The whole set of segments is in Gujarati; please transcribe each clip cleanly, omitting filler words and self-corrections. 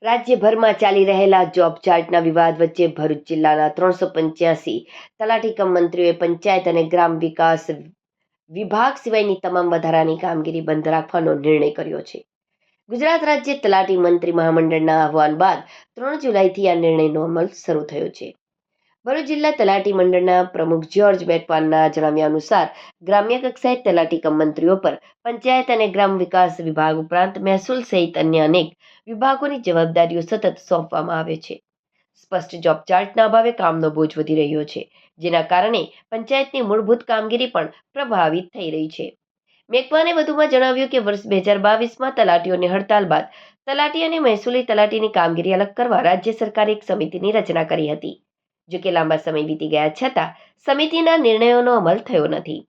રાજ્યભરમાં ચાલી રહેલા જોબ ચાર્ટના વિવાદ વચ્ચે ભરૂચ જિલ્લાના 385 તલાટી કમ મંત્રીઓએ પંચાયત અને ગ્રામ વિકાસ વિભાગ સિવાયની તમામ વધારાની કામગીરી બંધ રાખવાનો નિર્ણય કર્યો છે. ગુજરાત રાજ્ય તલાટી મંત્રી મહામંડળના આહવાન બાદ 3 જુલાઈથી આ નિર્ણયનો અમલ શરૂ થયો છે. ભરૂચ જિલ્લા તલાટી મંડળના પ્રમુખ જ્યોર્જ મેકવાનના જણાવ્યા અનુસાર ગ્રામ્ય કક્ષાએ તલાટી કમ મંત્રીઓ પર પંચાયત અને ગ્રામ વિકાસ વિભાગ ઉપરાંત મહેસૂલ સહિત અન્ય અનેક વિભાગોની જવાબદારીઓ સતત સોંપવામાં આવે છે. સ્પષ્ટ જોબ ચાર્ટના અભાવે કામનો બોજ વધી રહ્યો છે, જેના કારણે પંચાયતની મૂળભૂત કામગીરી પણ પ્રભાવિત થઈ રહી છે. મેકવાને વધુમાં જણાવ્યું કે વર્ષ 2022માં તલાટીઓની હડતાલ બાદ તલાટી અને મહેસૂલી તલાટીની કામગીરી અલગ કરવા રાજ્ય સરકારે એક સમિતિની રચના કરી હતી. જો કે લાંબા સમય વીતી ગયા છતાં સમિતિના નિર્ણયોનો અમલ થયો નથી.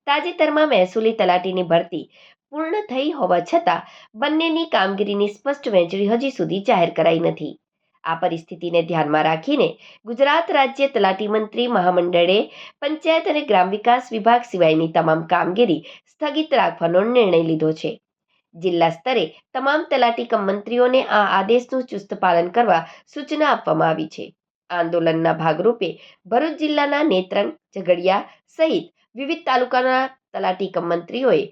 તાજેતરમાં મહેસૂલી તલાટીની ભરતી પૂર્ણ થઈ હોવા છતાં બંનેની કામગીરીની સ્પષ્ટ વહેંચણી હજી સુધી જાહેર કરાઈ નથી. આ પરિસ્થિતિને ધ્યાનમાં રાખીને ગુજરાત રાજ્ય તલાટી મંત્રી મહામંડળે પંચાયત અને ગ્રામ વિકાસ વિભાગ સિવાયની તમામ કામગીરી સ્થગિત રાખવાનો નિર્ણય લીધો છે. જિલ્લા સ્તરે તમામ તલાટી કમ મંત્રીઓને આ આદેશનું ચુસ્ત પાલન કરવા સૂચના આપવામાં આવી છે. આંદોલનના ભાગરૂપે ભરૂચ જિલ્લાના નેત્રંગ, ઝઘડિયા સહિત વિવિધ તાલુકાના તલાટી કમ મંત્રીઓએ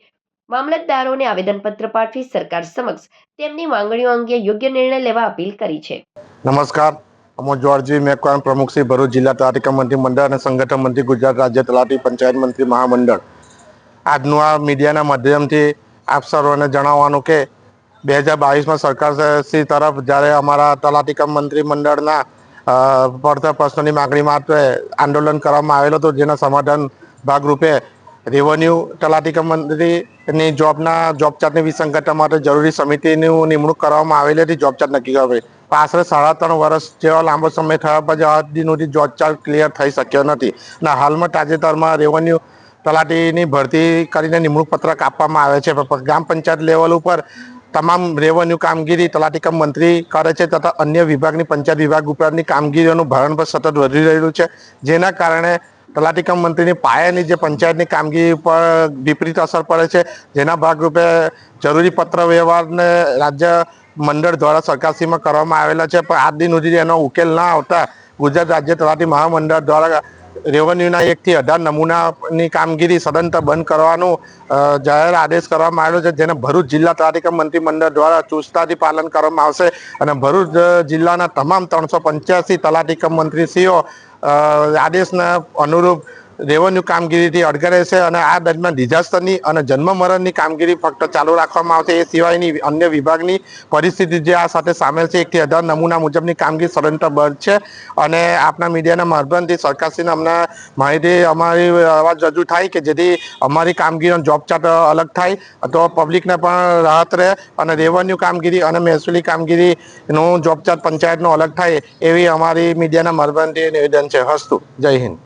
મામલતદારોને આવેદનપત્ર પાઠવી સરકાર સમક્ષ તેમની માંગણીઓ અંગે યોગ્ય નિર્ણય લેવા અપીલ કરી છે. નમસ્કાર, હું જ્યોર્જી મેકવાન, પ્રમુખ શ્રી ભરૂચ જિલ્લા તલાટી કમ મંત્રી મંડળ અને સંગઠન મંત્રી ગુજરાત રાજ્ય તલાટી પંચાયત મંત્રી મહામંડળ. આજનું આ મીડિયાના માધ્યમથી આપ સર્વને જણાવવાનું કે 2022માં સરકારશ્રી તરફ જ્યારે અમારા તલાટી કમ મંત્રી મંડળના પડતર પ્રશ્નોની માગણી માટે આંદોલન કરવામાં આવેલું હતું, જેના સમાધાન ભાગરૂપે રેવન્યુ તલાટી કમ મંત્રીની જોબ ચાર્ટની વિસંગતતા માટે જરૂરી સમિતિની નિમણૂક કરવામાં આવેલી હતી. જોબ ચાર્ટ નક્કી કરવા આશરે 3.5 વર્ષ જેવા લાંબો સમય થયા પછી આજ દિન સુધી જોબ ચાર્ટ ક્લિયર થઈ શક્યો નથી અને હાલમાં તાજેતરમાં રેવન્યુ તલાટીની ભરતી કરીને નિમણૂક પત્રક આપવામાં આવે છે. ગ્રામ પંચાયત લેવલ ઉપર તમામ રેવન્યુ કામગીરી તલાટી કમ મંત્રી કરે છે તથા અન્ય વિભાગની પંચાયત વિભાગ ઉપરાંતની કામગીરીઓનું ભારણ પણ સતત વધી રહ્યું છે, જેના કારણે તલાટી કમ મંત્રીની પાયાની જે પંચાયતની કામગીરી પર વિપરીત અસર પડે છે. જેના ભાગરૂપે જરૂરી પત્ર વ્યવહારને રાજ્ય મંડળ દ્વારા સરકારશ્રીમાં કરવામાં આવેલા છે, પણ આજ દિન સુધી એનો ઉકેલ ના આવતા ગુજરાત રાજ્ય તલાટી મહામંડળ દ્વારા રેવન્યુના 1 થી 18 નમૂનાની કામગીરી સદંતર બંધ કરવાનું જાહેર આદેશ કરવામાં આવેલો છે, જેને ભરૂચ જિલ્લા તલાટી કમ મંત્રી મંડળ દ્વારા ચુસ્તતાથી પાલન કરવામાં આવશે અને ભરૂચ જિલ્લાના તમામ 385 તલાટી કમ મંત્રીશ્રીઓ આદેશના અનુરૂપ રેવન્યુ કામગીરીથી અડગ રહેશે અને આ દરમિયાન ડિઝાસ્ટરની અને જન્મ મરણની કામગીરી ફક્ત ચાલુ રાખવામાં આવશે. એ સિવાયની અન્ય વિભાગની પરિસ્થિતિ જે આ સાથે સામેલ છે 1 થી 18 નમૂના મુજબની કામગીરી સદંતર બંધ છે અને આપના મીડિયાના માધ્યમથી સરકારશ્રીને અમને માહિતી અમારી અવાજ રજૂ થાય કે જેથી અમારી કામગીરીનો જોબ ચાર્ટ અલગ થાય તો પબ્લિકને પણ રાહત રહે અને રેવન્યુ કામગીરી અને મહેસૂલી કામગીરીનું જોબ ચાર્ટ પંચાયતનો અલગ થાય એવી અમારી મીડિયાના માધ્યમથી નિવેદન છે. હસ્તુ. જય હિન્દ.